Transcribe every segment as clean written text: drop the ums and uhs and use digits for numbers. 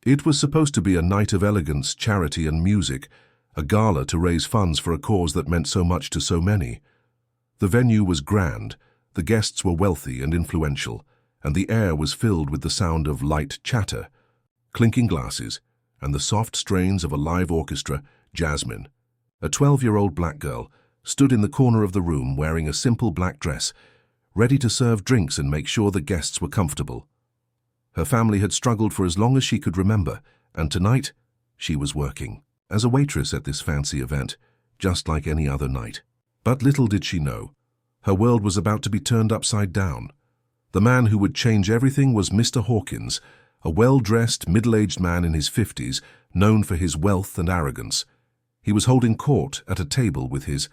It was supposed to be a night of elegance, charity and music, a gala to raise funds for a cause that meant so much to so many. The venue was grand, the guests were wealthy and influential, and the air was filled with the sound of light chatter, clinking glasses, and the soft strains of a live orchestra. Jasmine, a 12-year-old black girl, stood in the corner of the room wearing a simple black dress, ready to serve drinks and make sure the guests were comfortable. Her family had struggled for as long as she could remember, and tonight she was working as a waitress at this fancy event, just like any other night. But little did she know, her world was about to be turned upside down. The man who would change everything was Mr. Hawkins, a well-dressed, middle-aged man in his 50s, known for his wealth and arrogance. He was holding court at a table with his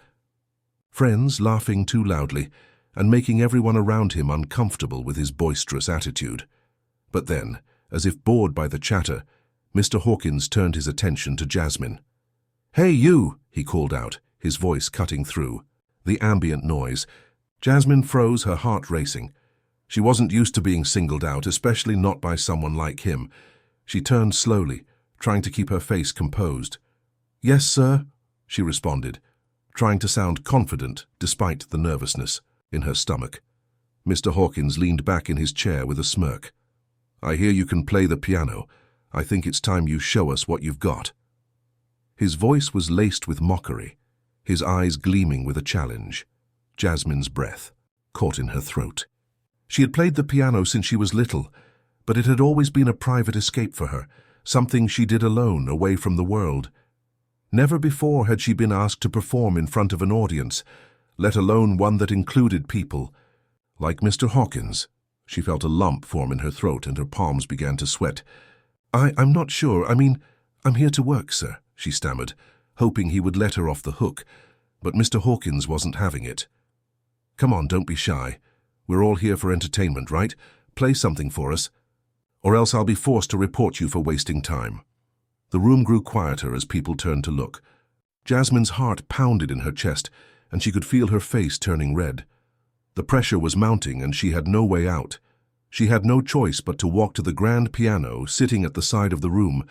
friends, laughing too loudly and making everyone around him uncomfortable with his boisterous attitude. But then, as if bored by the chatter, Mr. Hawkins turned his attention to Jasmine. "Hey, you!" he called out, his voice cutting through the ambient noise. Jasmine froze, her heart racing. She wasn't used to being singled out, especially not by someone like him. She turned slowly, trying to keep her face composed. "Yes, sir," she responded, trying to sound confident despite the nervousness in her stomach. Mr. Hawkins leaned back in his chair with a smirk. "I hear you can play the piano. I think it's time you show us what you've got." His voice was laced with mockery, his eyes gleaming with a challenge. Jasmine's breath caught in her throat. She had played the piano since she was little, but it had always been a private escape for her, something she did alone, away from the world. Never before had she been asked to perform in front of an audience, let alone one that included people like Mr. Hawkins. She felt a lump form in her throat and her palms began to sweat. I'm not sure. I'm here to work, sir," she stammered, hoping he would let her off the hook, but Mr. Hawkins wasn't having it. "Come on, don't be shy. We're all here for entertainment, right? Play something for us, or else I'll be forced to report you for wasting time." The room grew quieter as people turned to look. Jasmine's heart pounded in her chest, and she could feel her face turning red. The pressure was mounting, and she had no way out. She had no choice but to walk to the grand piano sitting at the side of the room.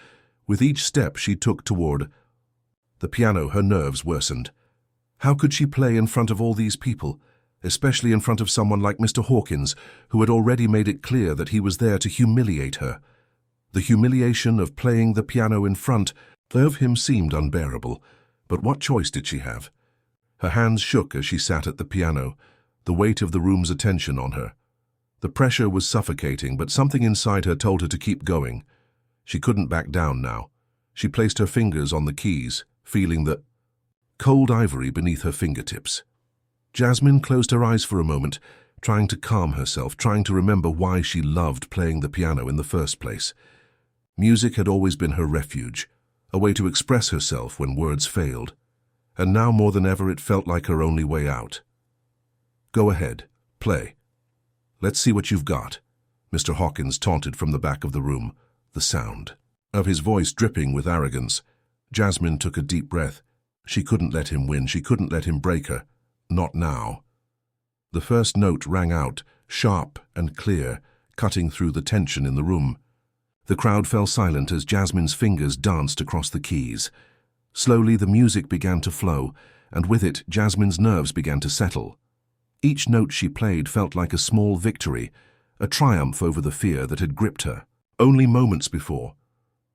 With each step she took toward the piano, her nerves worsened. How could she play in front of all these people, especially in front of someone like Mr. Hawkins, who had already made it clear that he was there to humiliate her? The humiliation of playing the piano in front of him seemed unbearable, but what choice did she have? Her hands shook as she sat at the piano, the weight of the room's attention on her. The pressure was suffocating, but something inside her told her to keep going. She couldn't back down now. She placed her fingers on the keys, feeling the cold ivory beneath her fingertips. Jasmine closed her eyes for a moment, trying to calm herself, trying to remember why she loved playing the piano in the first place. Music had always been her refuge, a way to express herself when words failed, and now more than ever it felt like her only way out. "Go ahead, play. Let's see what you've got," Mr. Hawkins taunted from the back of the room, the sound of his voice dripping with arrogance. Jasmine took a deep breath. She couldn't let him win. She couldn't let him break her. Not now. The first note rang out, sharp and clear, cutting through the tension in the room. The crowd fell silent as Jasmine's fingers danced across the keys. Slowly the music began to flow, and with it Jasmine's nerves began to settle. Each note she played felt like a small victory, a triumph over the fear that had gripped her only moments before.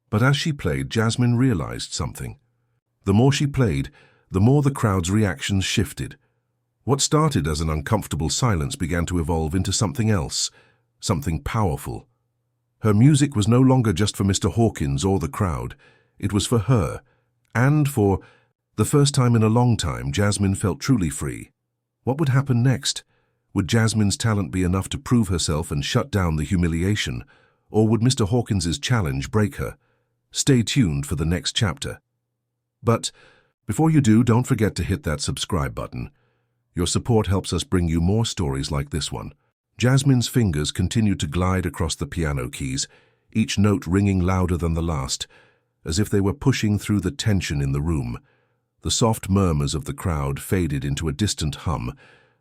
But as she played, Jasmine realized something. The more she played, the more the crowd's reactions shifted. What started as an uncomfortable silence began to evolve into something else, something powerful. Her music was no longer just for Mr. Hawkins or the crowd. It was for her, and for the first time in a long time, Jasmine felt truly free. What would happen next? Would Jasmine's talent be enough to prove herself and shut down the humiliation, or would Mr. Hawkins's challenge break her? Stay tuned for the next chapter. But before you do, don't forget to hit that subscribe button. Your support helps us bring you more stories like this one. Jasmine's fingers continued to glide across the piano keys, each note ringing louder than the last, as if they were pushing through the tension in the room. The soft murmurs of the crowd faded into a distant hum,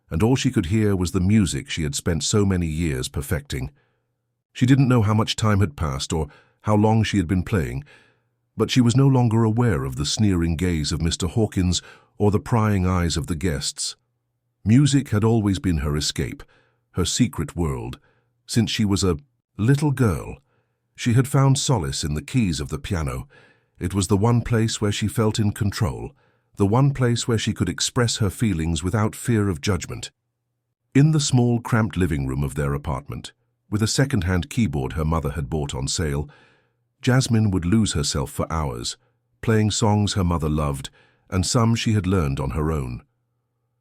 and all she could hear was the music she had spent so many years perfecting. She didn't know how much time had passed or how long she had been playing, but she was no longer aware of the sneering gaze of Mr. Hawkins or the prying eyes of the guests. Music had always been her escape, her secret world. Since she was a little girl, she had found solace in the keys of the piano. It was the one place where she felt in control, the one place where she could express her feelings without fear of judgment. In the small, cramped living room of their apartment, with a second-hand keyboard her mother had bought on sale, Jasmine would lose herself for hours, playing songs her mother loved and some she had learned on her own.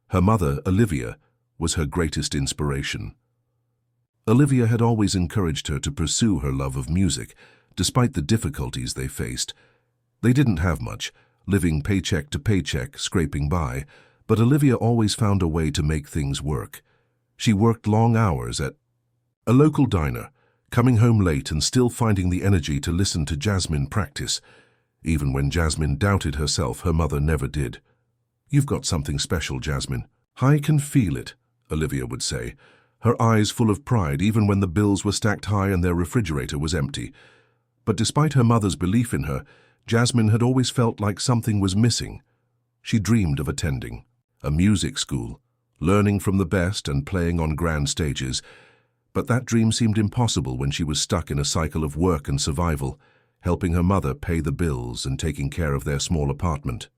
Her mother, Olivia, was her greatest inspiration. Olivia had always encouraged her to pursue her love of music, despite the difficulties they faced. They didn't have much, living paycheck to paycheck, scraping by, but Olivia always found a way to make things work. She worked long hours at a local diner, coming home late and still finding the energy to listen to Jasmine practice. Even when Jasmine doubted herself, her mother never did. "You've got something special, Jasmine. I can feel it," Olivia would say, her eyes full of pride even when the bills were stacked high and their refrigerator was empty. But despite her mother's belief in her, Jasmine had always felt like something was missing. She dreamed of attending a music school, learning from the best and playing on grand stages. But that dream seemed impossible when she was stuck in a cycle of work and survival, helping her mother pay the bills and taking care of their small apartment.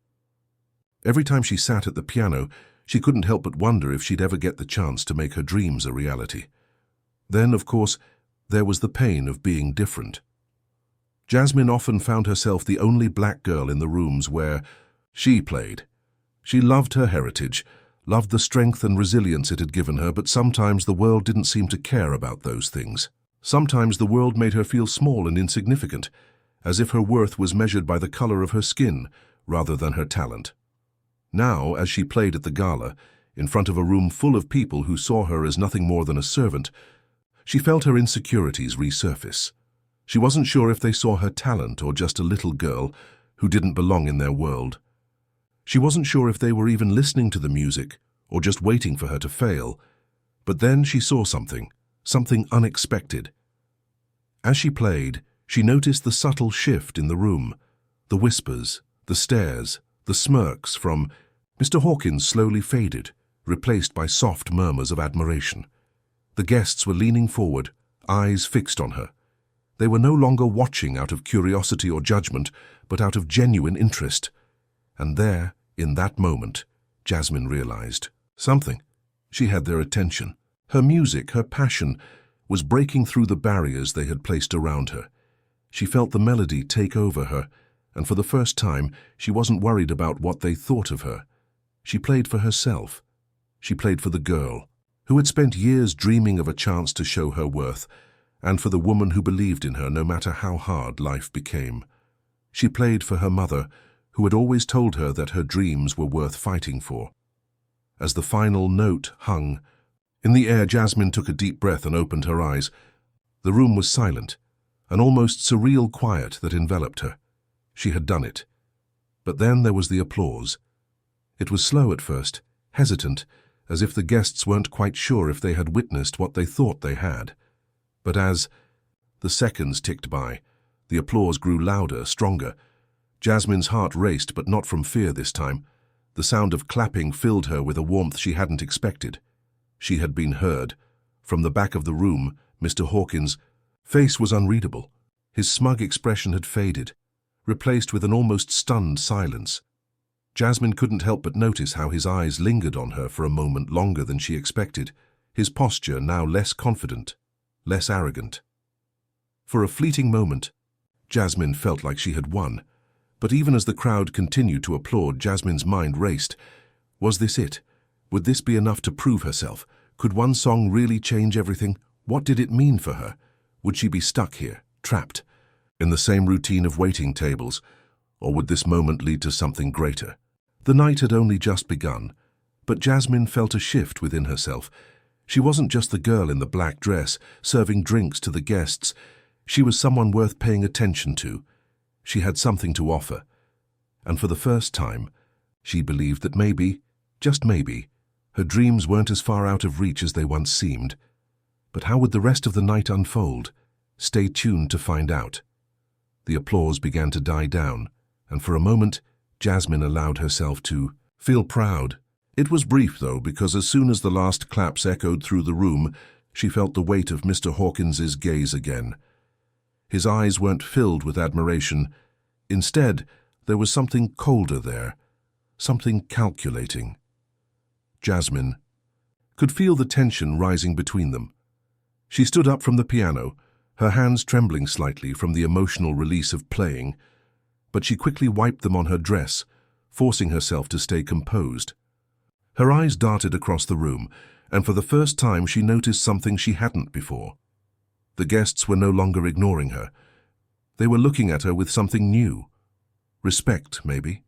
Every time she sat at the piano, she couldn't help but wonder if she'd ever get the chance to make her dreams a reality. Then, of course, there was the pain of being different. Jasmine often found herself the only black girl in the rooms where she played. She loved her heritage, loved the strength and resilience it had given her, but sometimes the world didn't seem to care about those things. Sometimes the world made her feel small and insignificant, as if her worth was measured by the color of her skin rather than her talent. Now, as she played at the gala, in front of a room full of people who saw her as nothing more than a servant, she felt her insecurities resurface. She wasn't sure if they saw her talent or just a little girl who didn't belong in their world. She wasn't sure if they were even listening to the music or just waiting for her to fail. But then she saw something unexpected. As she played, she noticed the subtle shift in the room, the whispers, the stares, the smirks from Mr. Hawkins slowly faded, replaced by soft murmurs of admiration. The guests were leaning forward, eyes fixed on her. They were no longer watching out of curiosity or judgment, but out of genuine interest. And there, in that moment, Jasmine realized something. She had their attention. Her music, her passion, was breaking through the barriers they had placed around her. She felt the melody take over her, and for the first time, she wasn't worried about what they thought of her. She played for herself. She played for the girl, who had spent years dreaming of a chance to show her worth, and for the woman who believed in her no matter how hard life became. She played for her mother, who had always told her that her dreams were worth fighting for. As the final note hung in the air, Jasmine took a deep breath and opened her eyes. The room was silent, an almost surreal quiet that enveloped her. She had done it. But then there was the applause. It was slow at first, hesitant, as if the guests weren't quite sure if they had witnessed what they thought they had. But as the seconds ticked by, the applause grew louder, stronger. Jasmine's heart raced, but not from fear this time. The sound of clapping filled her with a warmth she hadn't expected. She had been heard. From the back of the room, Mr. Hawkins' face was unreadable. His smug expression had faded, replaced with an almost stunned silence. Jasmine couldn't help but notice how his eyes lingered on her for a moment longer than she expected, his posture now less confident, less arrogant. For a fleeting moment, Jasmine felt like she had won. But even as the crowd continued to applaud, Jasmine's mind raced. Was this it? Would this be enough to prove herself? Could one song really change everything? What did it mean for her? Would she be stuck here, trapped, in the same routine of waiting tables? Or would this moment lead to something greater? The night had only just begun, but Jasmine felt a shift within herself. She wasn't just the girl in the black dress, serving drinks to the guests. She was someone worth paying attention to. She had something to offer. And for the first time, she believed that maybe, just maybe, her dreams weren't as far out of reach as they once seemed. But how would the rest of the night unfold? Stay tuned to find out. The applause began to die down, and for a moment, Jasmine allowed herself to feel proud. It was brief, though, because as soon as the last claps echoed through the room, she felt the weight of Mr. Hawkins's gaze again. His eyes weren't filled with admiration. Instead, there was something colder there, something calculating. Jasmine could feel the tension rising between them. She stood up from the piano, her hands trembling slightly from the emotional release of playing, but she quickly wiped them on her dress, forcing herself to stay composed. Her eyes darted across the room, and for the first time she noticed something she hadn't before. The guests were no longer ignoring her. They were looking at her with something new. Respect, maybe.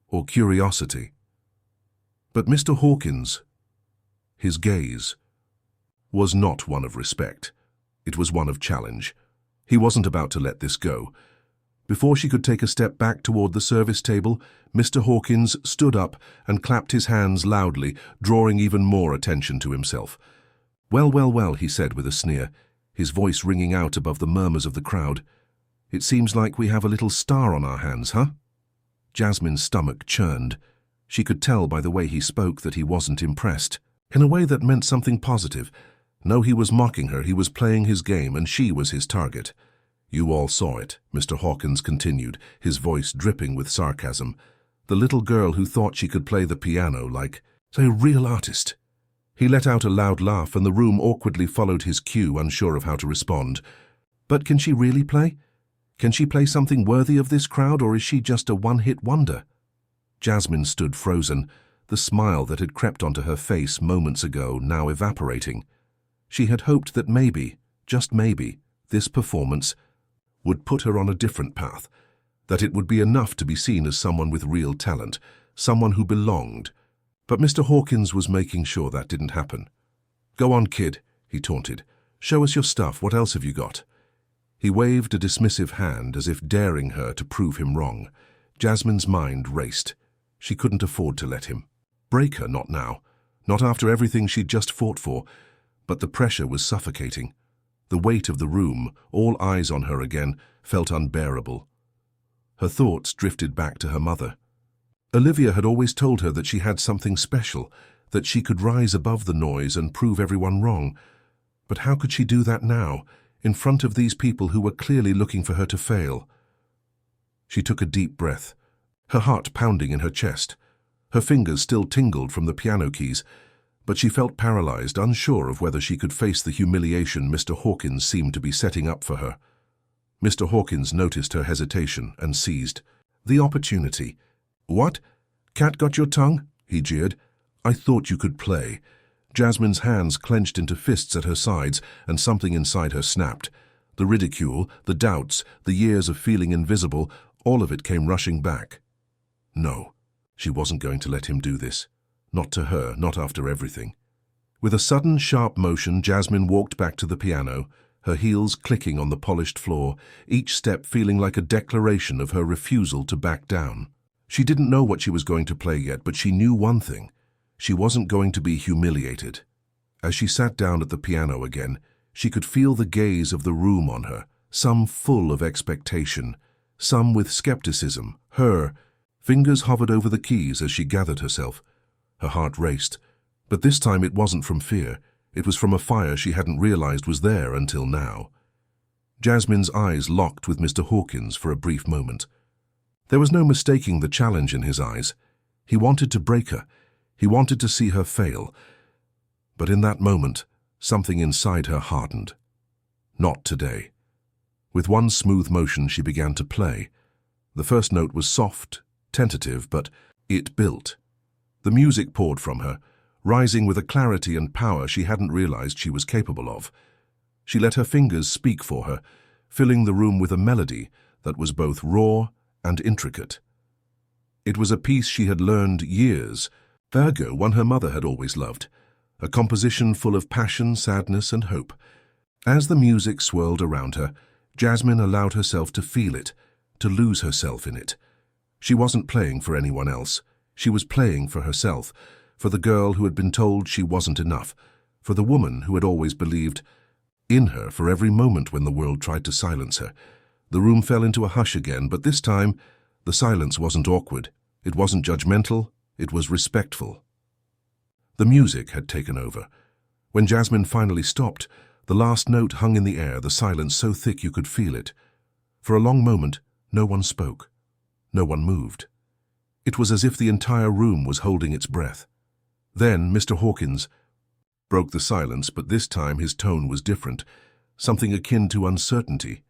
Or curiosity. But Mr. Hawkins, his gaze, was not one of respect. It was one of challenge. He wasn't about to let this go. Before she could take a step back toward the service table, Mr. Hawkins stood up and clapped his hands loudly, drawing even more attention to himself. "Well, well, well," he said with a sneer, his voice ringing out above the murmurs of the crowd. "It seems like we have a little star on our hands, huh?" Jasmine's stomach churned. She could tell by the way he spoke that he wasn't impressed, in a way that meant something positive. No, he was mocking her, he was playing his game, and she was his target. "You all saw it," Mr. Hawkins continued, his voice dripping with sarcasm. "The little girl who thought she could play the piano like a real artist." He let out a loud laugh, and the room awkwardly followed his cue, unsure of how to respond. "But can she really play? Can she play something worthy of this crowd, or is she just a one-hit wonder?" Jasmine stood frozen, the smile that had crept onto her face moments ago now evaporating. She had hoped that maybe, just maybe, this performance would put her on a different path, that it would be enough to be seen as someone with real talent, someone who belonged. But Mr. Hawkins was making sure that didn't happen. "Go on, kid," he taunted. "Show us your stuff. What else have you got?" He waved a dismissive hand as if daring her to prove him wrong. Jasmine's mind raced. She couldn't afford to let him break her, not now, not after everything she'd just fought for. But the pressure was suffocating. The weight of the room, all eyes on her again, felt unbearable. Her thoughts drifted back to her mother. Olivia had always told her that she had something special, that she could rise above the noise and prove everyone wrong. But how could she do that now, in front of these people who were clearly looking for her to fail? She took a deep breath, her heart pounding in her chest. Her fingers still tingled from the piano keys, but she felt paralyzed, unsure of whether she could face the humiliation Mr. Hawkins seemed to be setting up for her. Mr. Hawkins noticed her hesitation and seized the opportunity. "What? Cat got your tongue?" he jeered. "I thought you could play." Jasmine's hands clenched into fists at her sides, and something inside her snapped. The ridicule, the doubts, the years of feeling invisible, all of it came rushing back. No, she wasn't going to let him do this. Not to her, not after everything. With a sudden, sharp motion, Jasmine walked back to the piano, her heels clicking on the polished floor, each step feeling like a declaration of her refusal to back down. She didn't know what she was going to play yet, but she knew one thing. She wasn't going to be humiliated. As she sat down at the piano again, she could feel the gaze of the room on her, some full of expectation, some with skepticism. Her fingers hovered over the keys as she gathered herself. Her heart raced, but this time it wasn't from fear. It was from a fire she hadn't realized was there until now. Jasmine's eyes locked with Mr. Hawkins for a brief moment. There was no mistaking the challenge in his eyes. He wanted to break her. He wanted to see her fail. But in that moment, something inside her hardened. Not today. With one smooth motion, she began to play. The first note was soft, tentative, but it built. The music poured from her, rising with a clarity and power she hadn't realized she was capable of. She let her fingers speak for her, filling the room with a melody that was both raw and intricate. It was a piece she had learned years ago, one her mother had always loved, a composition full of passion, sadness, and hope. As the music swirled around her, Jasmine allowed herself to feel it, to lose herself in it. She wasn't playing for anyone else. She was playing for herself, for the girl who had been told she wasn't enough, for the woman who had always believed in her for every moment when the world tried to silence her. The room fell into a hush again, but this time, the silence wasn't awkward. It wasn't judgmental, it was respectful. The music had taken over. When Jasmine finally stopped, the last note hung in the air, the silence so thick you could feel it. For a long moment, no one spoke. No one moved. It was as if the entire room was holding its breath. Then Mr. Hawkins broke the silence, but this time his tone was different, something akin to uncertainty.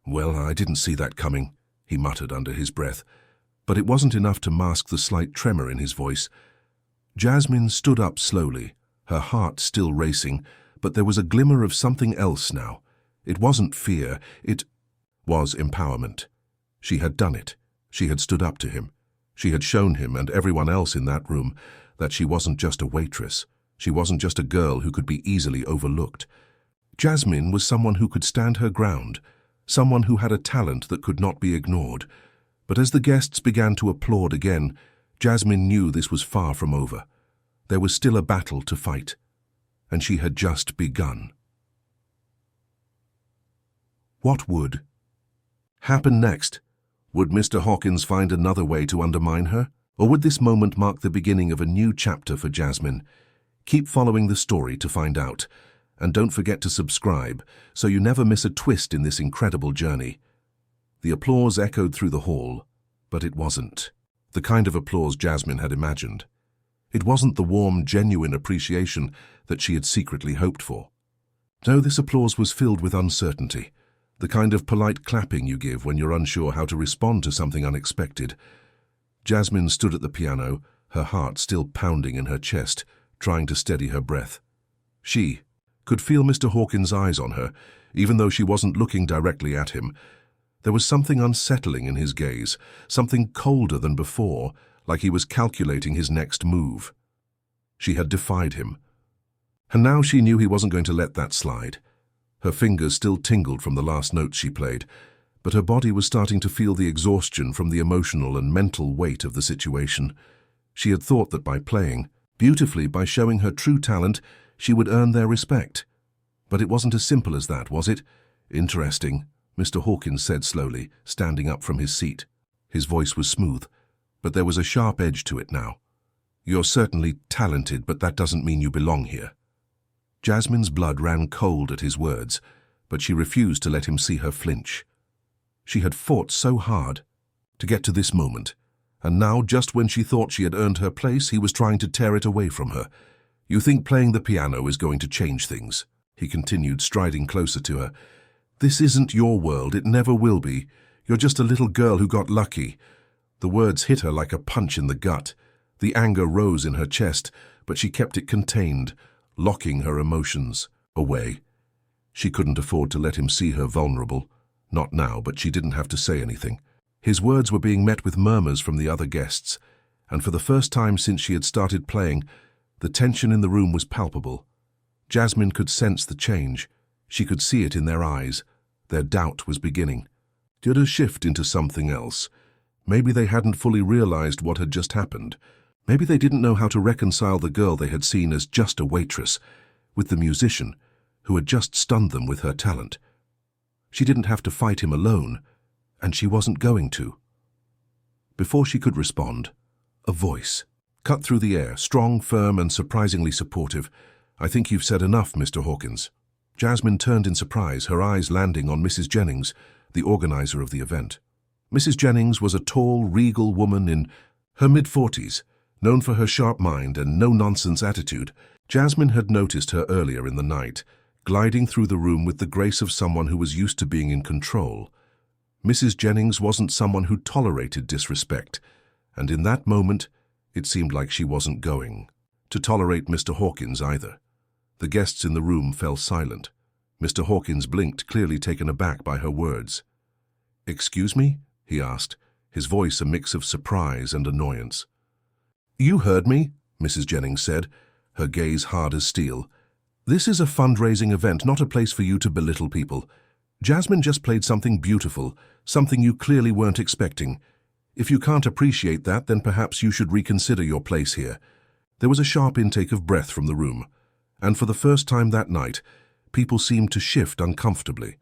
"Well, I didn't see that coming," he muttered under his breath, but it wasn't enough to mask the slight tremor in his voice. Jasmine stood up slowly, her heart still racing, but there was a glimmer of something else now. It wasn't fear, it was empowerment. She had done it. She had stood up to him. She had shown him and everyone else in that room that she wasn't just a waitress. She wasn't just a girl who could be easily overlooked. Jasmine was someone who could stand her ground, someone who had a talent that could not be ignored. But as the guests began to applaud again, Jasmine knew this was far from over. There was still a battle to fight, and she had just begun. What would happen next? Would Mr. Hawkins find another way to undermine her? Or would this moment mark the beginning of a new chapter for Jasmine? Keep following the story to find out. And don't forget to subscribe so you never miss a twist in this incredible journey. The applause echoed through the hall, but it wasn't the kind of applause Jasmine had imagined. It wasn't the warm, genuine appreciation that she had secretly hoped for. No, this applause was filled with uncertainty, the kind of polite clapping you give when you're unsure how to respond to something unexpected. Jasmine stood at the piano, her heart still pounding in her chest, trying to steady her breath. She could feel Mr. Hawkins' eyes on her, even though she wasn't looking directly at him. There was something unsettling in his gaze, something colder than before, like he was calculating his next move. She had defied him. And now she knew he wasn't going to let that slide. Her fingers still tingled from the last notes she played, but her body was starting to feel the exhaustion from the emotional and mental weight of the situation. She had thought that by playing beautifully, by showing her true talent, she would earn their respect. But it wasn't as simple as that, was it? "Interesting," Mr. Hawkins said slowly, standing up from his seat. His voice was smooth, but there was a sharp edge to it now. "You're certainly talented, but that doesn't mean you belong here." Jasmine's blood ran cold at his words, but she refused to let him see her flinch. She had fought so hard to get to this moment, and now, just when she thought she had earned her place, he was trying to tear it away from her. "You think playing the piano is going to change things?" he continued, striding closer to her. "This isn't your world, it never will be. You're just a little girl who got lucky." The words hit her like a punch in the gut. The anger rose in her chest, but she kept it contained, locking her emotions away. She couldn't afford to let him see her vulnerable. Not now, but she didn't have to say anything. His words were being met with murmurs from the other guests, and for the first time since she had started playing, the tension in the room was palpable. Jasmine could sense the change. She could see it in their eyes. Their doubt was beginning. Did a shift into something else? Maybe they hadn't fully realized what had just happened. Maybe they didn't know how to reconcile the girl they had seen as just a waitress with the musician who had just stunned them with her talent. She didn't have to fight him alone, and she wasn't going to. Before she could respond, a voice cut through the air, strong, firm, and surprisingly supportive. "I think you've said enough, Mr. Hawkins." Jasmine turned in surprise, her eyes landing on Mrs. Jennings, the organizer of the event. Mrs. Jennings was a tall, regal woman in her mid-40s, known for her sharp mind and no-nonsense attitude. Jasmine had noticed her earlier in the night, gliding through the room with the grace of someone who was used to being in control. Mrs. Jennings wasn't someone who tolerated disrespect, and in that moment, it seemed like she wasn't going to tolerate Mr. Hawkins either. The guests in the room fell silent. Mr. Hawkins blinked, clearly taken aback by her words. "Excuse me?" he asked, his voice a mix of surprise and annoyance. "You heard me," Mrs. Jennings said, her gaze hard as steel. "This is a fundraising event, not a place for you to belittle people. Jasmine just played something beautiful, something you clearly weren't expecting. If you can't appreciate that, then perhaps you should reconsider your place here." There was a sharp intake of breath from the room, and for the first time that night, people seemed to shift uncomfortably.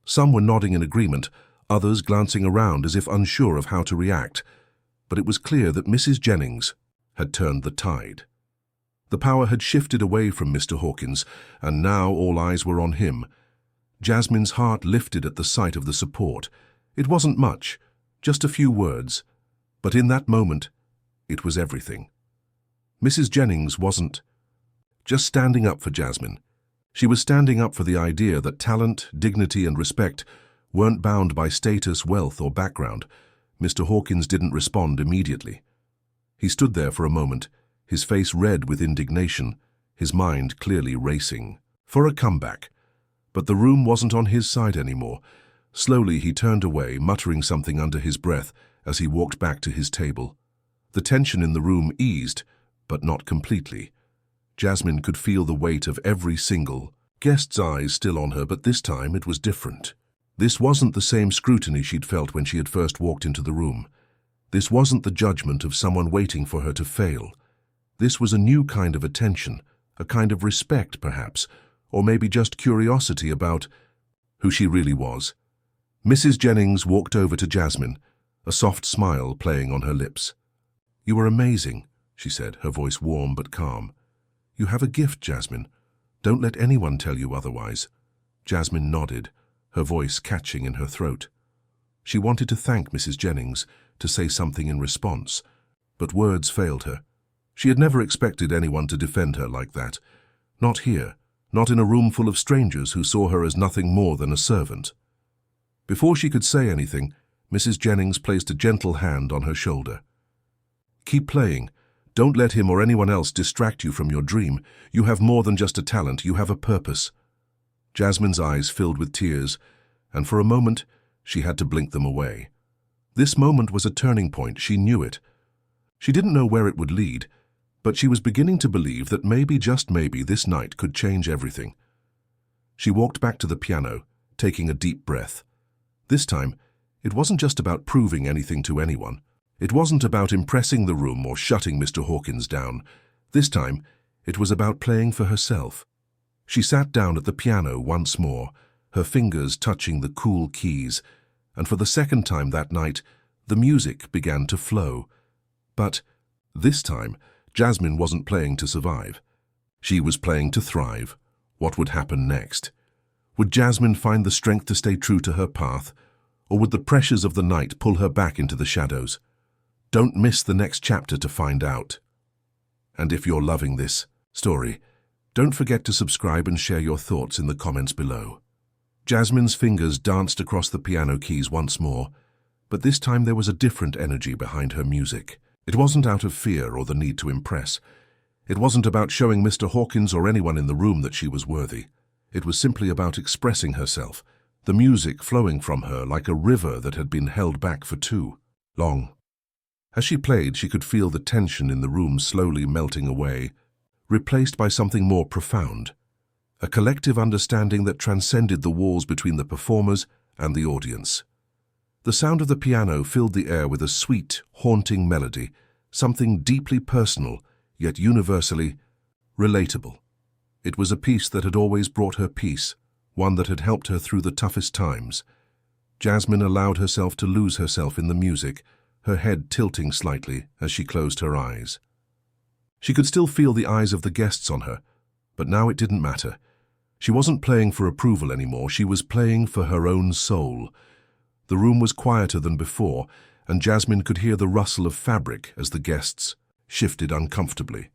Some were nodding in agreement, others glancing around as if unsure of how to react. But it was clear that Mrs. Jennings had turned the tide. The power had shifted away from Mr. Hawkins, and now all eyes were on him. Jasmine's heart lifted at the sight of the support. It wasn't much, just a few words, but in that moment, it was everything. Mrs. Jennings wasn't just standing up for Jasmine. She was standing up for the idea that talent, dignity, and respect weren't bound by status, wealth, or background. Mr. Hawkins didn't respond immediately. He stood there for a moment, his face red with indignation, his mind clearly racing for a comeback. But the room wasn't on his side anymore. Slowly he turned away, muttering something under his breath as he walked back to his table. The tension in the room eased, but not completely. Jasmine could feel the weight of every single guest's eyes still on her, but this time it was different. This wasn't the same scrutiny she'd felt when she had first walked into the room. This wasn't the judgment of someone waiting for her to fail. This was a new kind of attention, a kind of respect, perhaps, or maybe just curiosity about who she really was. Mrs. Jennings walked over to Jasmine, a soft smile playing on her lips. "You are amazing," she said, her voice warm but calm. "You have a gift, Jasmine. Don't let anyone tell you otherwise." Jasmine nodded, her voice catching in her throat. She wanted to thank Mrs. Jennings, to say something in response, but words failed her. She had never expected anyone to defend her like that. Not here, not in a room full of strangers who saw her as nothing more than a servant. Before she could say anything, Mrs. Jennings placed a gentle hand on her shoulder. "Keep playing. Don't let him or anyone else distract you from your dream. You have more than just a talent, you have a purpose." Jasmine's eyes filled with tears, and for a moment she had to blink them away. This moment was a turning point, she knew it. She didn't know where it would lead, but she was beginning to believe that maybe, just maybe, this night could change everything. She walked back to the piano, taking a deep breath. This time, it wasn't just about proving anything to anyone. It wasn't about impressing the room or shutting Mr. Hawkins down. This time, it was about playing for herself. She sat down at the piano once more, her fingers touching the cool keys, and for the second time that night, the music began to flow. But this time, Jasmine wasn't playing to survive. She was playing to thrive. What would happen next? Would Jasmine find the strength to stay true to her path, or would the pressures of the night pull her back into the shadows? Don't miss the next chapter to find out. And if you're loving this story, don't forget to subscribe and share your thoughts in the comments below. Jasmine's fingers danced across the piano keys once more, but this time there was a different energy behind her music. It wasn't out of fear or the need to impress. It wasn't about showing Mr. Hawkins or anyone in the room that she was worthy. It was simply about expressing herself, the music flowing from her like a river that had been held back for too long. As she played, she could feel the tension in the room slowly melting away, replaced by something more profound, a collective understanding that transcended the walls between the performers and the audience. The sound of the piano filled the air with a sweet, haunting melody, something deeply personal, yet universally relatable. It was a piece that had always brought her peace, one that had helped her through the toughest times. Jasmine allowed herself to lose herself in the music, her head tilting slightly as she closed her eyes. She could still feel the eyes of the guests on her, but now it didn't matter. She wasn't playing for approval anymore, she was playing for her own soul. The room was quieter than before, and Jasmine could hear the rustle of fabric as the guests shifted uncomfortably.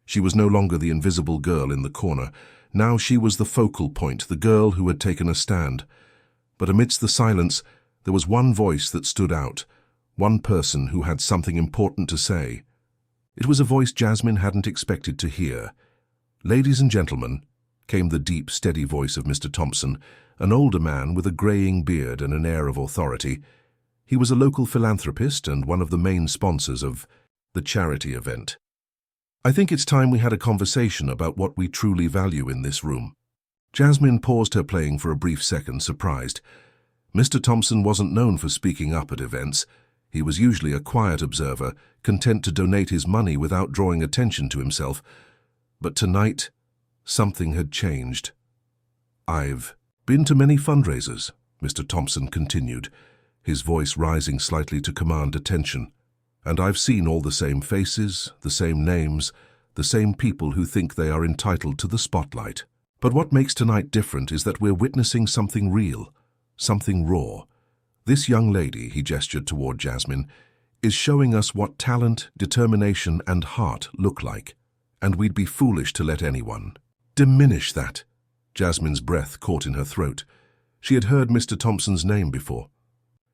She was no longer the invisible girl in the corner. Now she was the focal point, the girl who had taken a stand. But amidst the silence, there was one voice that stood out, one person who had something important to say. It was a voice Jasmine hadn't expected to hear. "Ladies and gentlemen," came the deep, steady voice of Mr. Thompson, an older man with a greying beard and an air of authority. He was a local philanthropist and one of the main sponsors of the charity event. "I think it's time we had a conversation about what we truly value in this room." Jasmine paused her playing for a brief second, surprised. Mr. Thompson wasn't known for speaking up at events. He was usually a quiet observer, content to donate his money without drawing attention to himself. But tonight, something had changed. "I've been to many fundraisers," Mr. Thompson continued, his voice rising slightly to command attention. "And I've seen all the same faces, the same names, the same people who think they are entitled to the spotlight. But what makes tonight different is that we're witnessing something real, something raw. This young lady," he gestured toward Jasmine, "is showing us what talent, determination, and heart look like. And we'd be foolish to let anyone diminish that." Jasmine's breath caught in her throat. She had heard Mr. Thompson's name before.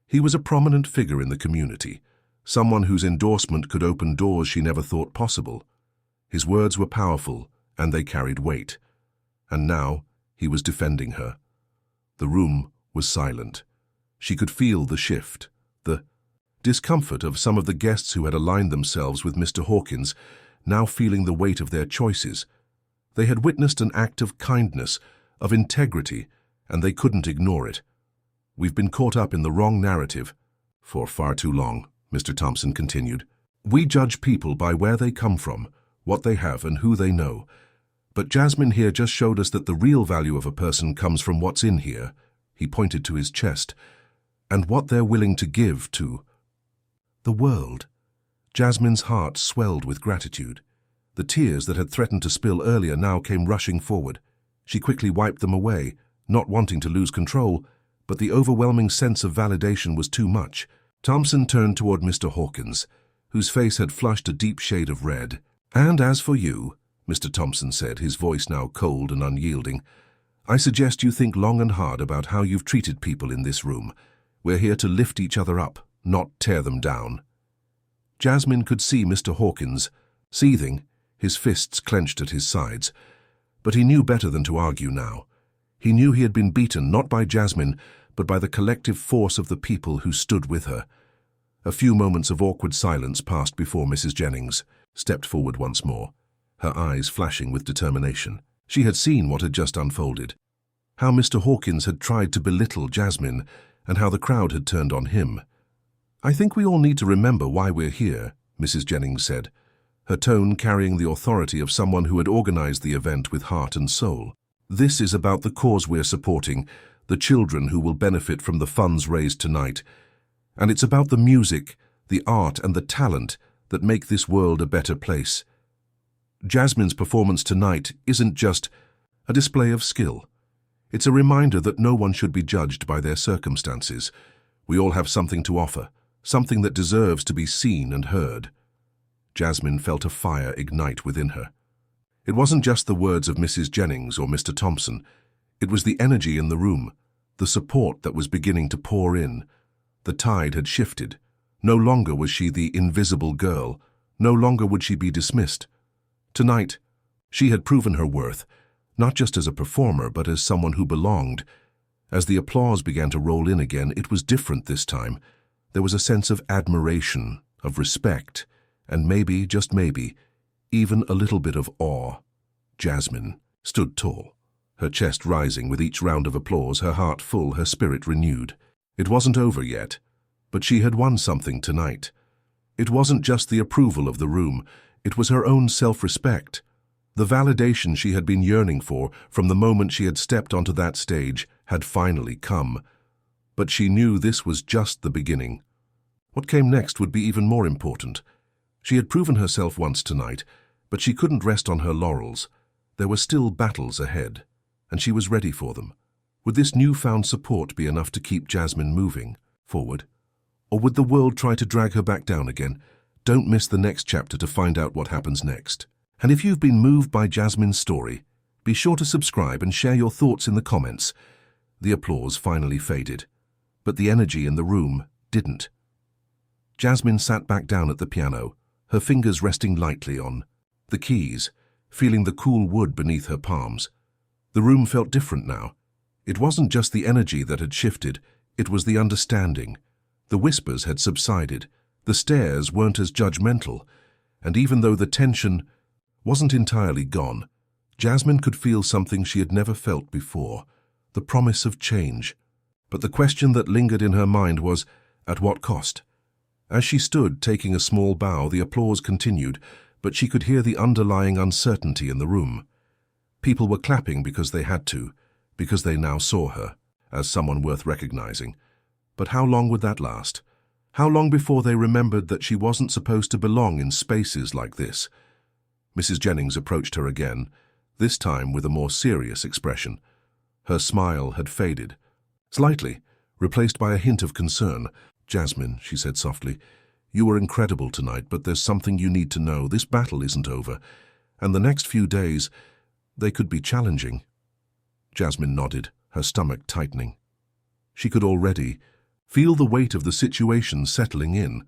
He was a prominent figure in the community, someone whose endorsement could open doors she never thought possible. His words were powerful, and they carried weight. And now he was defending her. The room was silent. She could feel the shift, the discomfort of some of the guests who had aligned themselves with Mr. Hawkins, now feeling the weight of their choices. They had witnessed an act of kindness, of integrity, and they couldn't ignore it. "We've been caught up in the wrong narrative for far too long," Mr. Thompson continued. "We judge people by where they come from, what they have, and who they know. But Jasmine here just showed us that the real value of a person comes from what's in here," he pointed to his chest, "and what they're willing to give to the world." Jasmine's heart swelled with gratitude. The tears that had threatened to spill earlier now came rushing forward. She quickly wiped them away, not wanting to lose control, but the overwhelming sense of validation was too much. Thompson turned toward Mr. Hawkins, whose face had flushed a deep shade of red. "And as for you," Mr. Thompson said, his voice now cold and unyielding, "I suggest you think long and hard about how you've treated people in this room. We're here to lift each other up, not tear them down." Jasmine could see Mr. Hawkins, seething, his fists clenched at his sides. But he knew better than to argue now. He knew he had been beaten not by Jasmine, but by the collective force of the people who stood with her. A few moments of awkward silence passed before Mrs. Jennings stepped forward once more, her eyes flashing with determination. She had seen what had just unfolded, how Mr. Hawkins had tried to belittle Jasmine, and how the crowd had turned on him. "I think we all need to remember why we're here," Mrs. Jennings said, her tone carrying the authority of someone who had organized the event with heart and soul. "This is about the cause we're supporting, the children who will benefit from the funds raised tonight. And it's about the music, the art, and the talent that make this world a better place. Jasmine's performance tonight isn't just a display of skill. It's a reminder that no one should be judged by their circumstances. We all have something to offer, something that deserves to be seen and heard." Jasmine felt a fire ignite within her. It wasn't just the words of Mrs. Jennings or Mr. Thompson. It was the energy in the room, the support that was beginning to pour in. The tide had shifted. No longer was she the invisible girl. No longer would she be dismissed. Tonight, she had proven her worth, not just as a performer, but as someone who belonged. As the applause began to roll in again, it was different this time. There was a sense of admiration, of respect, and maybe, just maybe, even a little bit of awe. Jasmine stood tall, her chest rising with each round of applause, her heart full, her spirit renewed. It wasn't over yet, but she had won something tonight. It wasn't just the approval of the room, it was her own self-respect. The validation she had been yearning for from the moment she had stepped onto that stage had finally come. But she knew this was just the beginning. What came next would be even more important. She had proven herself once tonight, but she couldn't rest on her laurels. There were still battles ahead, and she was ready for them. Would this newfound support be enough to keep Jasmine moving forward? Or would the world try to drag her back down again? Don't miss the next chapter to find out what happens next. And if you've been moved by Jasmine's story, be sure to subscribe and share your thoughts in the comments. The applause finally faded, but the energy in the room didn't. Jasmine sat back down at the piano, her fingers resting lightly on the keys, feeling the cool wood beneath her palms. The room felt different now. It wasn't just the energy that had shifted, it was the understanding. The whispers had subsided, the stares weren't as judgmental, and even though the tension wasn't entirely gone, Jasmine could feel something she had never felt before, the promise of change. But the question that lingered in her mind was, at what cost? As she stood, taking a small bow, the applause continued, but she could hear the underlying uncertainty in the room. People were clapping because they had to, because they now saw her. as someone worth recognizing. But how long would that last? How long before they remembered that she wasn't supposed to belong in spaces like this? Mrs. Jennings approached her again, this time with a more serious expression. Her smile had faded, slightly, replaced by a hint of concern. "Jasmine," she said softly, "you were incredible tonight, but there's something you need to know. This battle isn't over, and the next few days, they could be challenging." Jasmine nodded, her stomach tightening. She could already feel the weight of the situation settling in.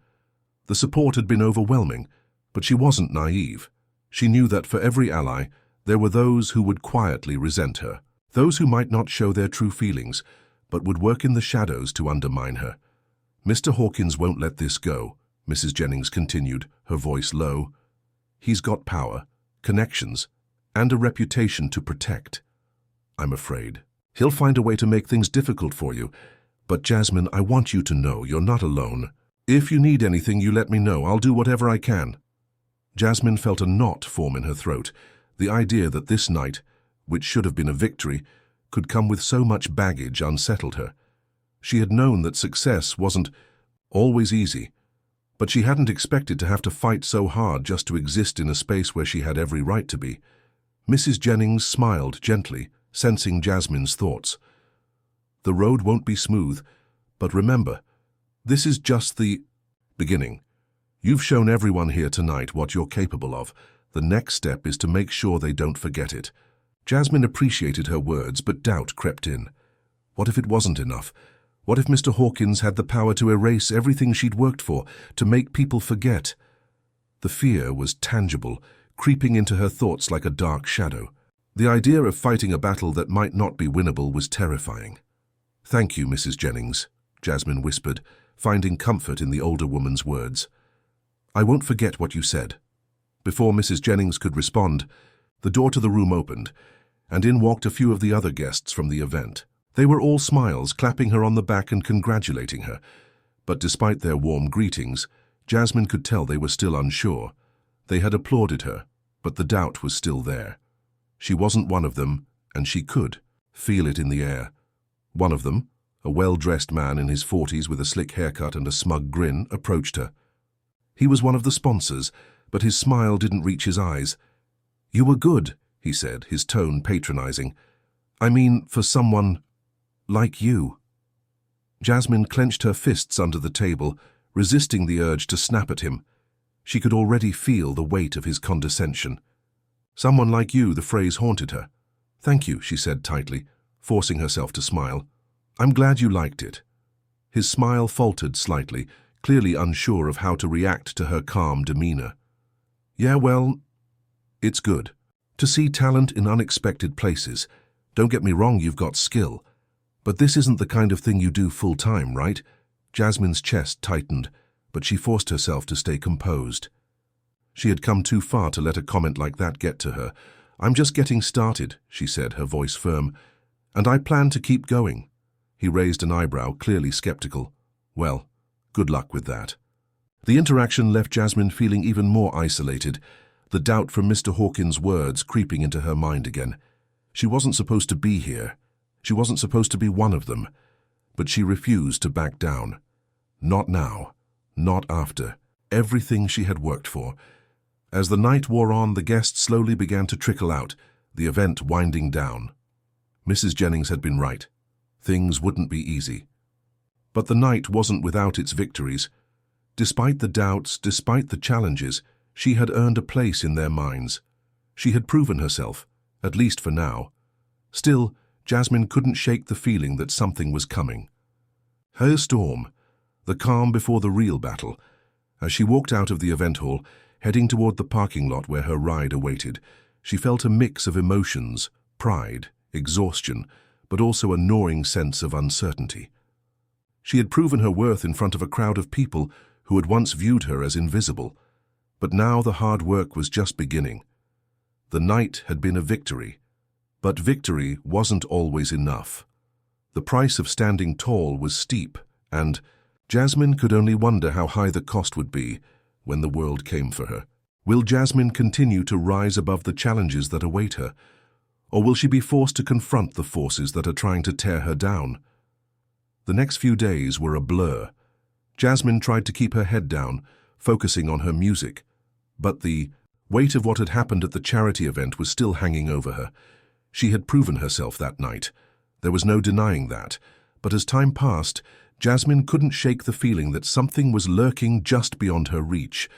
The support had been overwhelming, but she wasn't naive. She knew that for every ally, there were those who would quietly resent her, those who might not show their true feelings, but would work in the shadows to undermine her. "Mr. Hawkins won't let this go," Mrs. Jennings continued, her voice low. "He's got power, connections, and a reputation to protect. I'm afraid he'll find a way to make things difficult for you. But Jasmine, I want you to know you're not alone. If you need anything, you let me know. I'll do whatever I can." Jasmine felt a knot form in her throat. The idea that this night, which should have been a victory, could come with so much baggage unsettled her. She had known that success wasn't always easy, but she hadn't expected to have to fight so hard just to exist in a space where she had every right to be. Mrs. Jennings smiled gently, sensing Jasmine's thoughts. "The road won't be smooth, but remember, this is just the beginning. You've shown everyone here tonight what you're capable of. The next step is to make sure they don't forget it." Jasmine appreciated her words, but doubt crept in. What if it wasn't enough? What if Mr. Hawkins had the power to erase everything she'd worked for, to make people forget? The fear was tangible, creeping into her thoughts like a dark shadow. The idea of fighting a battle that might not be winnable was terrifying. "Thank you, Mrs. Jennings," Jasmine whispered, finding comfort in the older woman's words. "I won't forget what you said." Before Mrs. Jennings could respond, the door to the room opened, and in walked a few of the other guests from the event. They were all smiles, clapping her on the back and congratulating her. But despite their warm greetings, Jasmine could tell they were still unsure. They had applauded her, but the doubt was still there. She wasn't one of them, and she could feel it in the air. One of them, a well-dressed man in his 40s with a slick haircut and a smug grin, approached her. He was one of the sponsors, but his smile didn't reach his eyes. "You were good," he said, his tone patronizing. "I mean, for someone like you." Jasmine clenched her fists under the table, resisting the urge to snap at him. She could already feel the weight of his condescension. "Someone like you," the phrase haunted her. "Thank you," she said tightly, forcing herself to smile. "I'm glad you liked it." His smile faltered slightly, clearly unsure of how to react to her calm demeanor. "Yeah, well, it's good to see talent in unexpected places. Don't get me wrong, you've got skill. But this isn't the kind of thing you do full-time, right?" Jasmine's chest tightened, but she forced herself to stay composed. She had come too far to let a comment like that get to her. "I'm just getting started," she said, her voice firm, "and I plan to keep going." He raised an eyebrow, clearly skeptical. "Well, good luck with that." The interaction left Jasmine feeling even more isolated, the doubt from Mr. Hawkins' words creeping into her mind again. She wasn't supposed to be here. She wasn't supposed to be one of them. But she refused to back down. Not now. Not after everything she had worked for. As the night wore on, the guests slowly began to trickle out, the event winding down. Mrs. Jennings had been right. Things wouldn't be easy. But the night wasn't without its victories. Despite the doubts, despite the challenges, she had earned a place in their minds. She had proven herself, at least for now. Still, Jasmine couldn't shake the feeling that something was coming. Her storm, the calm before the real battle. As she walked out of the event hall, heading toward the parking lot where her ride awaited, she felt a mix of emotions, pride, exhaustion, but also a gnawing sense of uncertainty. She had proven her worth in front of a crowd of people who had once viewed her as invisible, but now the hard work was just beginning. The night had been a victory, but victory wasn't always enough. The price of standing tall was steep, and Jasmine could only wonder how high the cost would be when the world came for her. Will Jasmine continue to rise above the challenges that await her, or will she be forced to confront the forces that are trying to tear her down? The next few days were a blur. Jasmine tried to keep her head down, focusing on her music, but the weight of what had happened at the charity event was still hanging over her. She had proven herself that night. There was no denying that, but as time passed, Jasmine couldn't shake the feeling that something was lurking just beyond her reach.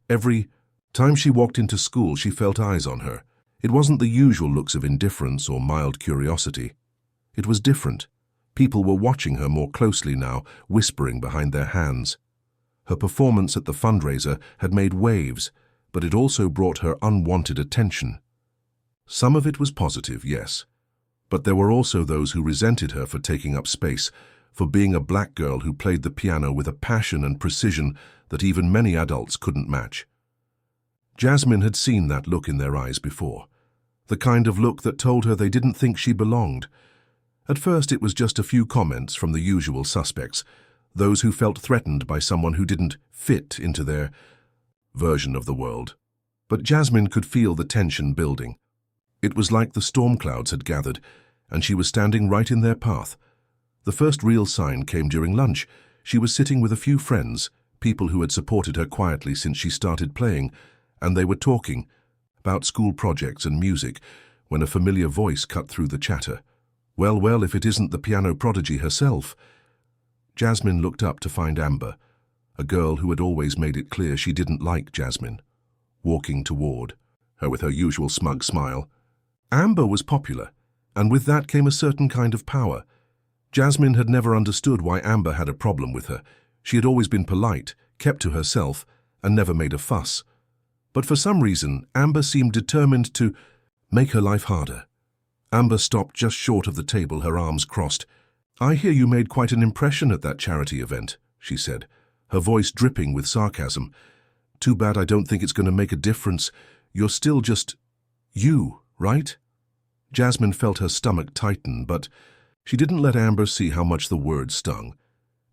Every time she walked into school, she felt eyes on her. It wasn't the usual looks of indifference or mild curiosity. It was different. People were watching her more closely now, whispering behind their hands. Her performance at the fundraiser had made waves, but it also brought her unwanted attention. Some of it was positive, yes, but there were also those who resented her for taking up space, for being a black girl who played the piano with a passion and precision that even many adults couldn't match. Jasmine had seen that look in their eyes before, the kind of look that told her they didn't think she belonged. At first it was just a few comments from the usual suspects, those who felt threatened by someone who didn't fit into their version of the world. But Jasmine could feel the tension building. It was like the storm clouds had gathered, and she was standing right in their path. The first real sign came during lunch. She was sitting with a few friends, people who had supported her quietly since she started playing, and they were talking about school projects and music when a familiar voice cut through the chatter. Well, if it isn't the piano prodigy herself. Jasmine looked up to find Amber, a girl who had always made it clear she didn't like Jasmine, walking toward her with her usual smug smile. Amber was popular, and with that came a certain kind of power. Jasmine had never understood why Amber had a problem with her. She had always been polite, kept to herself, and never made a fuss. But for some reason, Amber seemed determined to make her life harder. Amber stopped just short of the table, her arms crossed. "I hear you made quite an impression at that charity event," she said, her voice dripping with sarcasm. "Too bad I don't think it's going to make a difference. You're still just you, right?" Jasmine felt her stomach tighten, but she didn't let Amber see how much the words stung.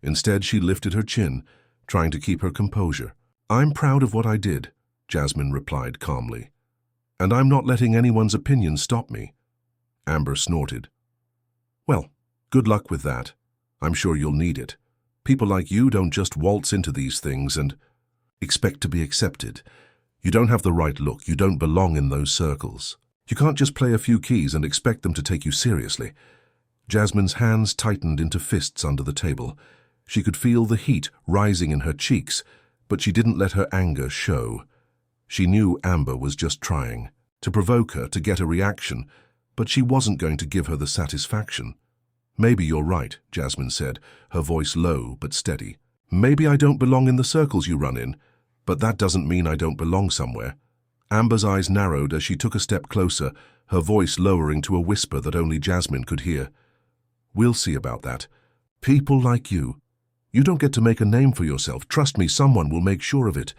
Instead, she lifted her chin, trying to keep her composure. "I'm proud of what I did," Jasmine replied calmly. "And I'm not letting anyone's opinion stop me." Amber snorted. "Well, good luck with that. I'm sure you'll need it. People like you don't just waltz into these things and expect to be accepted. You don't have the right look. You don't belong in those circles. You can't just play a few keys and expect them to take you seriously." Jasmine's hands tightened into fists under the table. She could feel the heat rising in her cheeks, but she didn't let her anger show. She knew Amber was just trying to provoke her, to get a reaction, but she wasn't going to give her the satisfaction. "Maybe you're right," Jasmine said, her voice low but steady. "Maybe I don't belong in the circles you run in, but that doesn't mean I don't belong somewhere." Amber's eyes narrowed as she took a step closer, her voice lowering to a whisper that only Jasmine could hear. "We'll see about that. People like you. You don't get to make a name for yourself. Trust me, someone will make sure of it."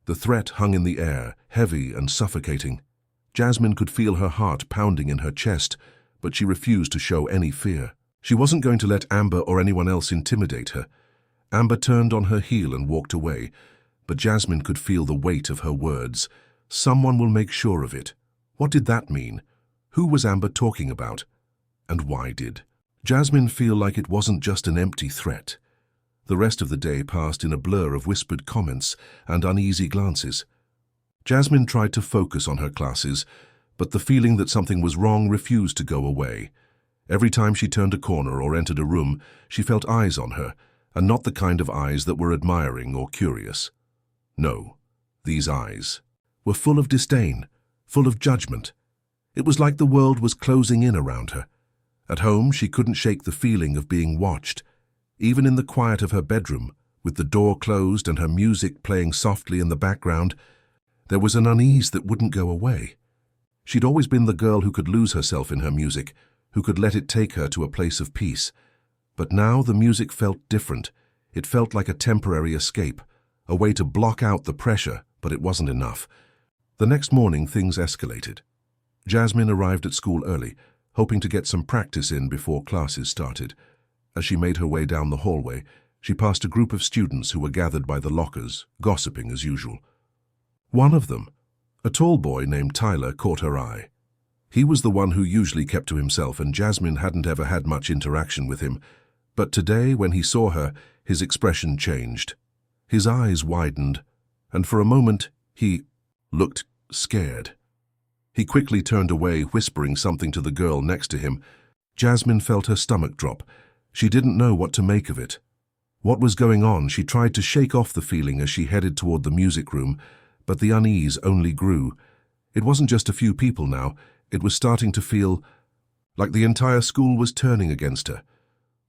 The threat hung in the air, heavy and suffocating. Jasmine could feel her heart pounding in her chest, but she refused to show any fear. She wasn't going to let Amber or anyone else intimidate her. Amber turned on her heel and walked away, but Jasmine could feel the weight of her words. Someone will make sure of it. What did that mean? Who was Amber talking about? And why did Jasmine feel like it wasn't just an empty threat? The rest of the day passed in a blur of whispered comments and uneasy glances. Jasmine tried to focus on her classes, but the feeling that something was wrong refused to go away. Every time she turned a corner or entered a room, she felt eyes on her, and not the kind of eyes that were admiring or curious. No, these eyes were full of disdain, full of judgment. It was like the world was closing in around her. At home, she couldn't shake the feeling of being watched. Even in the quiet of her bedroom, with the door closed and her music playing softly in the background, there was an unease that wouldn't go away. She'd always been the girl who could lose herself in her music, who could let it take her to a place of peace. But now the music felt different. It felt like a temporary escape, a way to block out the pressure, but it wasn't enough. The next morning, things escalated. Jasmine arrived at school early, hoping to get some practice in before classes started. As she made her way down the hallway, she passed a group of students who were gathered by the lockers, gossiping as usual. One of them, a tall boy named Tyler, caught her eye. He was the one who usually kept to himself, and Jasmine hadn't ever had much interaction with him. But today, when he saw her, his expression changed. His eyes widened, and for a moment he looked scared. He quickly turned away, whispering something to the girl next to him. Jasmine felt her stomach drop. She didn't know what to make of it. What was going on? She tried to shake off the feeling as she headed toward the music room, but the unease only grew. It wasn't just a few people now. It was starting to feel like the entire school was turning against her,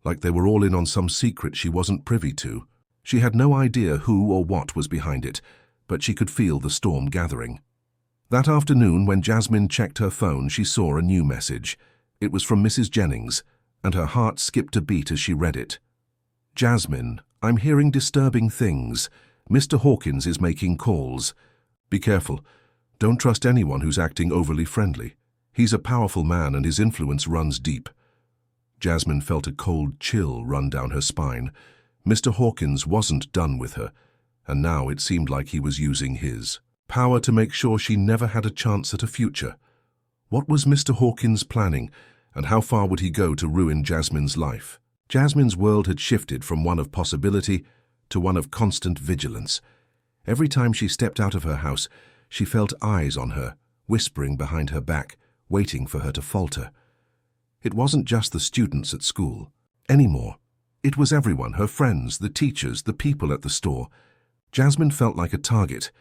like they were all in on some secret she wasn't privy to. She had no idea who or what was behind it, but she could feel the storm gathering. That afternoon, when Jasmine checked her phone, she saw a new message. It was from Mrs. Jennings, and her heart skipped a beat as she read it. Jasmine, I'm hearing disturbing things. Mr. Hawkins is making calls. Be careful. Don't trust anyone who's acting overly friendly. He's a powerful man and his influence runs deep. Jasmine felt a cold chill run down her spine. Mr. Hawkins wasn't done with her, and now it seemed like he was using his power to make sure she never had a chance at a future. What was Mr. Hawkins planning, and how far would he go to ruin Jasmine's life? Jasmine's world had shifted from one of possibility to one of constant vigilance. Every time she stepped out of her house, she felt eyes on her, whispering behind her back, waiting for her to falter. It wasn't just the students at school anymore. It was everyone, her friends, the teachers, the people at the store. Jasmine felt like a target,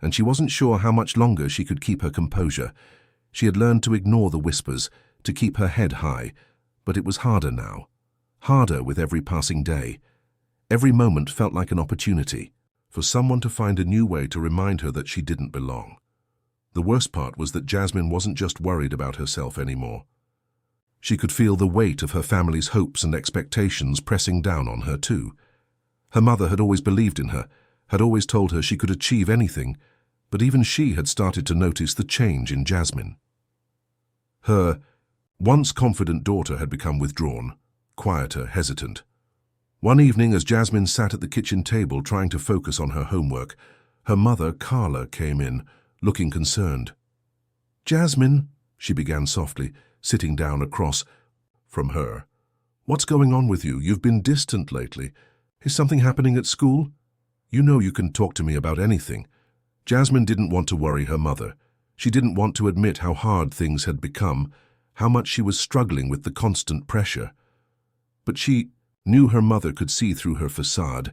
and she wasn't sure how much longer she could keep her composure. She had learned to ignore the whispers, to keep her head high, but it was harder now. Harder with every passing day. Every moment felt like an opportunity for someone to find a new way to remind her that she didn't belong. The worst part was that Jasmine wasn't just worried about herself anymore. She could feel the weight of her family's hopes and expectations pressing down on her too. Her mother had always believed in her, had always told her she could achieve anything, but even she had started to notice the change in Jasmine. Her once confident daughter had become withdrawn, quieter, hesitant. One evening, as Jasmine sat at the kitchen table trying to focus on her homework, her mother, Carla, came in, looking concerned. "Jasmine," she began softly, sitting down across from her. "What's going on with you? You've been distant lately. Is something happening at school? You know you can talk to me about anything." Jasmine didn't want to worry her mother. She didn't want to admit how hard things had become, how much she was struggling with the constant pressure. But she knew her mother could see through her facade.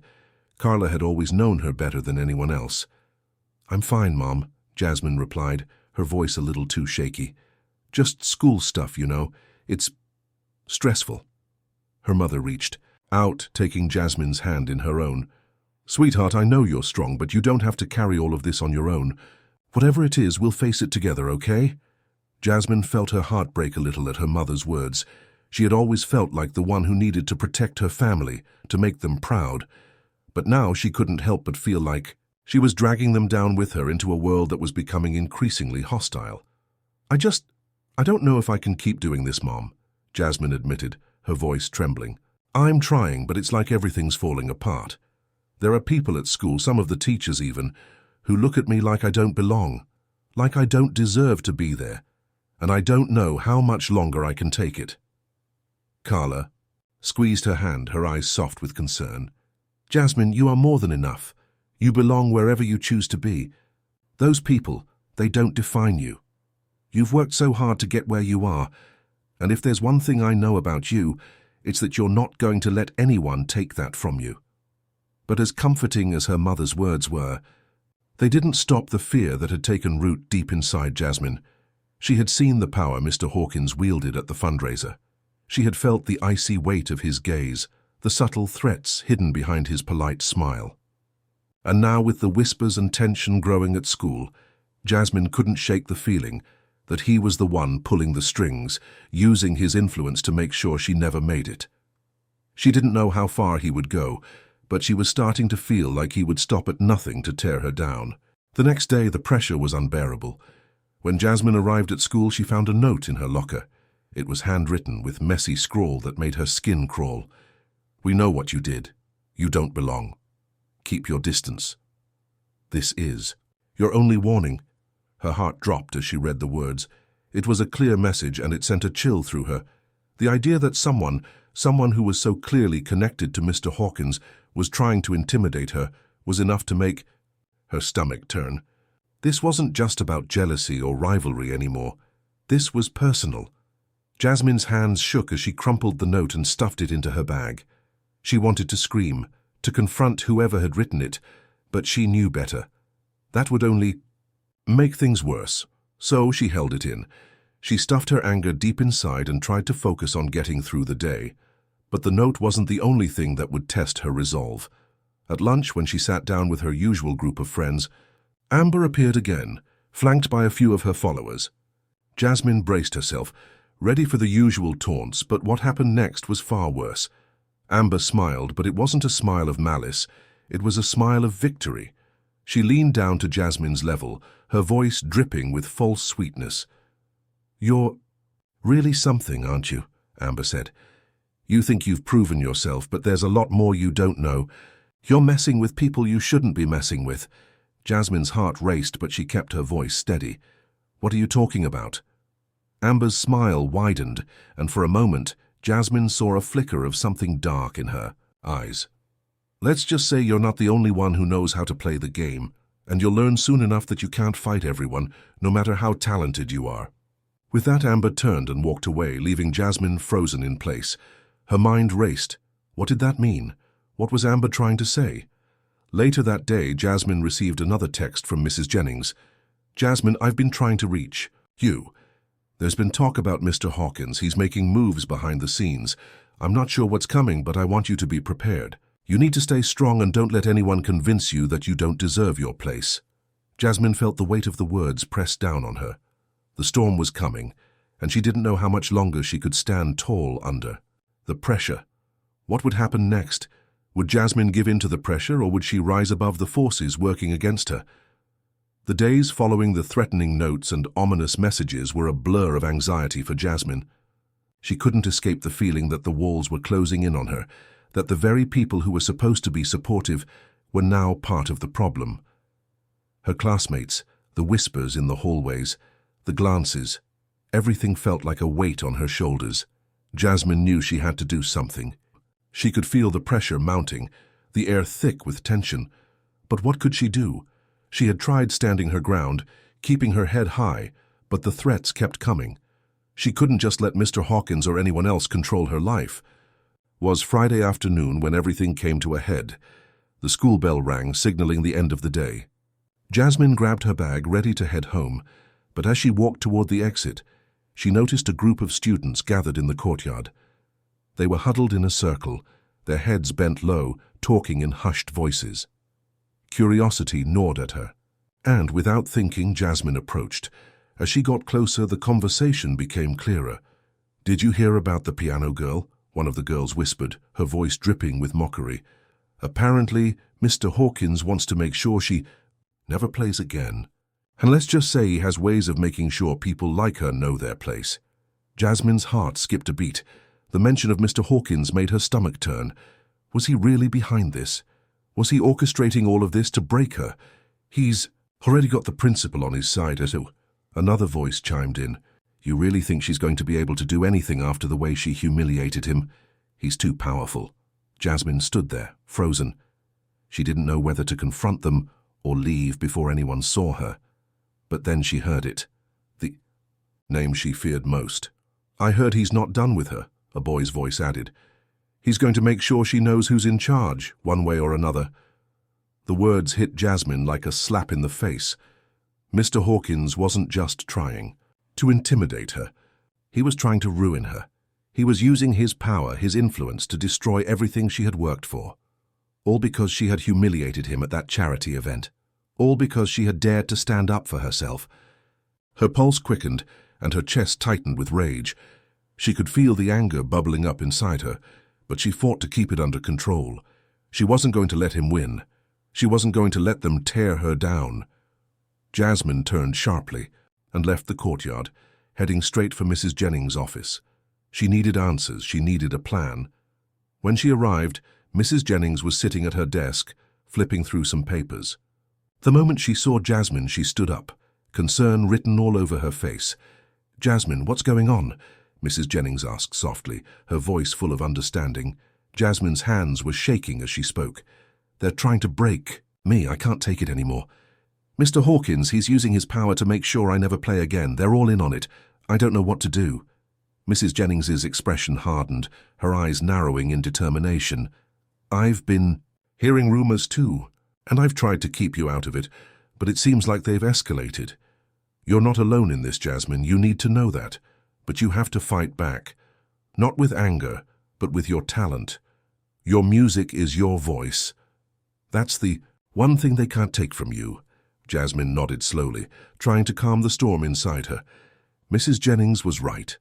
Carla had always known her better than anyone else. "I'm fine, Mom," Jasmine replied, her voice a little too shaky. "Just school stuff, you know. It's stressful." Her mother reached out, taking Jasmine's hand in her own. "Sweetheart, I know you're strong, but you don't have to carry all of this on your own. Whatever it is, we'll face it together, okay?" Jasmine felt her heart break a little at her mother's words. She had always felt like the one who needed to protect her family, to make them proud. But now she couldn't help but feel like she was dragging them down with her into a world that was becoming increasingly hostile. I don't know if I can keep doing this, Mom," Jasmine admitted, her voice trembling. "I'm trying, but it's like everything's falling apart. There are people at school, some of the teachers even, who look at me like I don't belong, like I don't deserve to be there, and I don't know how much longer I can take it." Carla squeezed her hand, her eyes soft with concern. "Jasmine, you are more than enough. You belong wherever you choose to be. Those people, they don't define you. You've worked so hard to get where you are, and if there's one thing I know about you, it's that you're not going to let anyone take that from you." But as comforting as her mother's words were, they didn't stop the fear that had taken root deep inside Jasmine. She had seen the power Mr. Hawkins wielded at the fundraiser. She had felt the icy weight of his gaze, the subtle threats hidden behind his polite smile. And now, with the whispers and tension growing at school, Jasmine couldn't shake the feeling that he was the one pulling the strings, using his influence to make sure she never made it. She didn't know how far he would go, but she was starting to feel like he would stop at nothing to tear her down. The next day, the pressure was unbearable. When Jasmine arrived at school, she found a note in her locker. It was handwritten with messy scrawl that made her skin crawl. "We know what you did. You don't belong. Keep your distance. This is your only warning." Her heart dropped as she read the words. It was a clear message, and it sent a chill through her. The idea that someone, someone who was so clearly connected to Mr. Hawkins, was trying to intimidate her, was enough to make her stomach turn. This wasn't just about jealousy or rivalry anymore. This was personal. Jasmine's hands shook as she crumpled the note and stuffed it into her bag. She wanted to scream, to confront whoever had written it, but she knew better. That would only make things worse. So she held it in. She stuffed her anger deep inside and tried to focus on getting through the day. But the note wasn't the only thing that would test her resolve. At lunch, when she sat down with her usual group of friends, Amber appeared again, flanked by a few of her followers. Jasmine braced herself, ready for the usual taunts, but what happened next was far worse. Amber smiled, but it wasn't a smile of malice. It was a smile of victory. She leaned down to Jasmine's level, her voice dripping with false sweetness. "You're really something, aren't you?" Amber said. "You think you've proven yourself, but there's a lot more you don't know. You're messing with people you shouldn't be messing with." Jasmine's heart raced, but she kept her voice steady. "What are you talking about?" Amber's smile widened, and for a moment, Jasmine saw a flicker of something dark in her eyes. "Let's just say you're not the only one who knows how to play the game, and you'll learn soon enough that you can't fight everyone, no matter how talented you are." With that, Amber turned and walked away, leaving Jasmine frozen in place. Her mind raced. What did that mean? What was Amber trying to say? Later that day, Jasmine received another text from Mrs. Jennings. "Jasmine, I've been trying to reach you. There's been talk about Mr. Hawkins. He's making moves behind the scenes. I'm not sure what's coming, but I want you to be prepared. You need to stay strong and don't let anyone convince you that you don't deserve your place." Jasmine felt the weight of the words pressed down on her. The storm was coming, and she didn't know how much longer she could stand tall under. The pressure. What would happen next? Would Jasmine give in to the pressure, or would she rise above the forces working against her? The days following the threatening notes and ominous messages were a blur of anxiety for Jasmine. She couldn't escape the feeling that the walls were closing in on her, that the very people who were supposed to be supportive were now part of the problem. Her classmates, the whispers in the hallways, the glances, everything felt like a weight on her shoulders. Jasmine knew she had to do something. She could feel the pressure mounting, the air thick with tension. But what could she do? She had tried standing her ground, keeping her head high, but the threats kept coming. She couldn't just let Mr. Hawkins or anyone else control her life. Was Friday afternoon when everything came to a head. The school bell rang, signaling the end of the day. Jasmine grabbed her bag, ready to head home, but as she walked toward the exit, she noticed a group of students gathered in the courtyard. They were huddled in a circle, their heads bent low, talking in hushed voices. Curiosity gnawed at her, and without thinking, Jasmine approached. As she got closer, the conversation became clearer. "Did you hear about the piano girl?" one of the girls whispered, her voice dripping with mockery. "Apparently, Mr. Hawkins wants to make sure she never plays again. And let's just say he has ways of making sure people like her know their place." Jasmine's heart skipped a beat. The mention of Mr. Hawkins made her stomach turn. Was he really behind this? Was he orchestrating all of this to break her? "He's already got the principal on his side, too." Another voice chimed in. "You really think she's going to be able to do anything after the way she humiliated him? He's too powerful." Jasmine stood there, frozen. She didn't know whether to confront them or leave before anyone saw her. But then she heard it. The name she feared most. "I heard he's not done with her," a boy's voice added. "He's going to make sure she knows who's in charge, one way or another." The words hit Jasmine like a slap in the face. Mr. Hawkins wasn't just trying to intimidate her. He was trying to ruin her. He was using his power, his influence, to destroy everything she had worked for. All because she had humiliated him at that charity event. All because she had dared to stand up for herself. Her pulse quickened, and her chest tightened with rage. She could feel the anger bubbling up inside her, but she fought to keep it under control. She wasn't going to let him win. She wasn't going to let them tear her down. Jasmine turned sharply and left the courtyard, heading straight for Mrs. Jennings' office. She needed answers. She needed a plan. When she arrived, Mrs. Jennings was sitting at her desk, flipping through some papers. The moment she saw Jasmine, she stood up, concern written all over her face. "Jasmine, what's going on?" Mrs. Jennings asked softly, her voice full of understanding. Jasmine's hands were shaking as she spoke. "They're trying to break me. I can't take it anymore. Mr. Hawkins, he's using his power to make sure I never play again. They're all in on it. I don't know what to do." Mrs. Jennings's expression hardened, her eyes narrowing in determination. "I've been hearing rumors too, and I've tried to keep you out of it, but it seems like they've escalated. You're not alone in this, Jasmine. You need to know that. But you have to fight back. Not with anger, but with your talent. Your music is your voice. That's the one thing they can't take from you." Jasmine nodded slowly, trying to calm the storm inside her. Mrs. Jennings was right.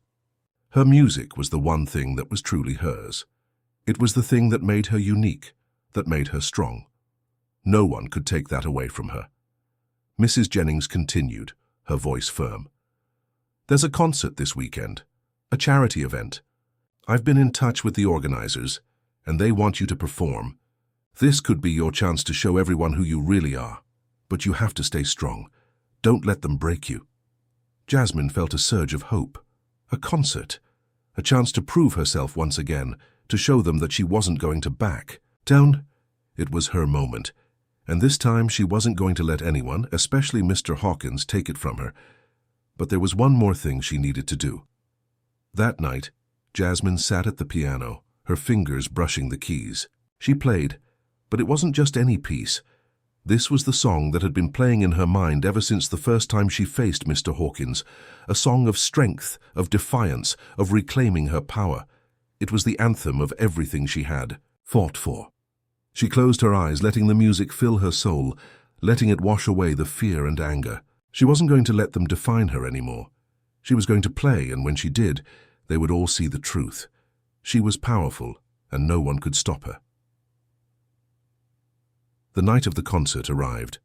Her music was the one thing that was truly hers. It was the thing that made her unique, that made her strong. No one could take that away from her. Mrs. Jennings continued, her voice firm. "There's a concert this weekend, a charity event. I've been in touch with the organizers, and they want you to perform. This could be your chance to show everyone who you really are. But you have to stay strong. Don't let them break you." Jasmine felt a surge of hope. A concert. A chance to prove herself once again, to show them that she wasn't going to back down. It was her moment. And this time she wasn't going to let anyone, especially Mr. Hawkins, take it from her. But there was one more thing she needed to do. That night, Jasmine sat at the piano, her fingers brushing the keys. She played, but it wasn't just any piece. This was the song that had been playing in her mind ever since the first time she faced Mr. Hawkins, a song of strength, of defiance, of reclaiming her power. It was the anthem of everything she had fought for. She closed her eyes, letting the music fill her soul, letting it wash away the fear and anger. She wasn't going to let them define her anymore. She was going to play, and when she did, they would all see the truth. She was powerful, and no one could stop her. The night of the concert arrived.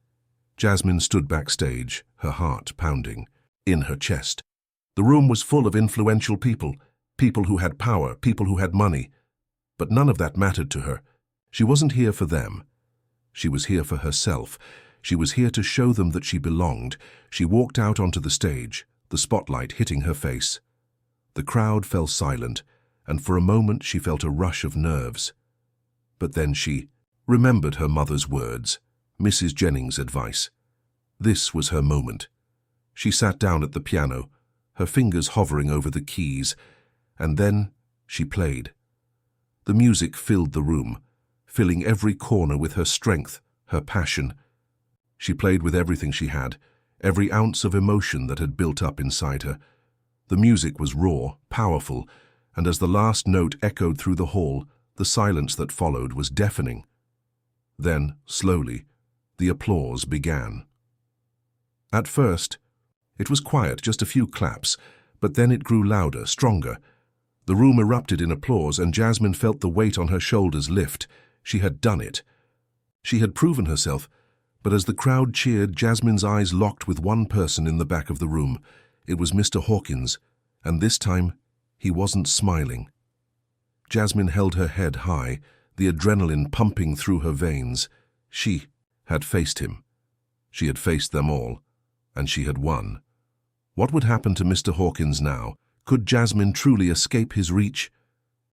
Jasmine stood backstage, her heart pounding in her chest. The room was full of influential people, people who had power, people who had money. But none of that mattered to her. She wasn't here for them. She was here for herself. She was here to show them that she belonged. She walked out onto the stage, the spotlight hitting her face. The crowd fell silent, and for a moment she felt a rush of nerves. But then she remembered her mother's words, Mrs. Jennings' advice. This was her moment. She sat down at the piano, her fingers hovering over the keys, and then she played. The music filled the room, filling every corner with her strength, her passion. She played with everything she had, every ounce of emotion that had built up inside her. The music was raw, powerful, and as the last note echoed through the hall, the silence that followed was deafening. Then, slowly, the applause began. At first, it was quiet, just a few claps, but then it grew louder, stronger. The room erupted in applause, and Jasmine felt the weight on her shoulders lift. She had done it. She had proven herself, but as the crowd cheered, Jasmine's eyes locked with one person in the back of the room. It was Mr. Hawkins, and this time, he wasn't smiling. Jasmine held her head high, the adrenaline pumping through her veins. She had faced him. She had faced them all, and she had won. What would happen to Mr. Hawkins now? Could Jasmine truly escape his reach?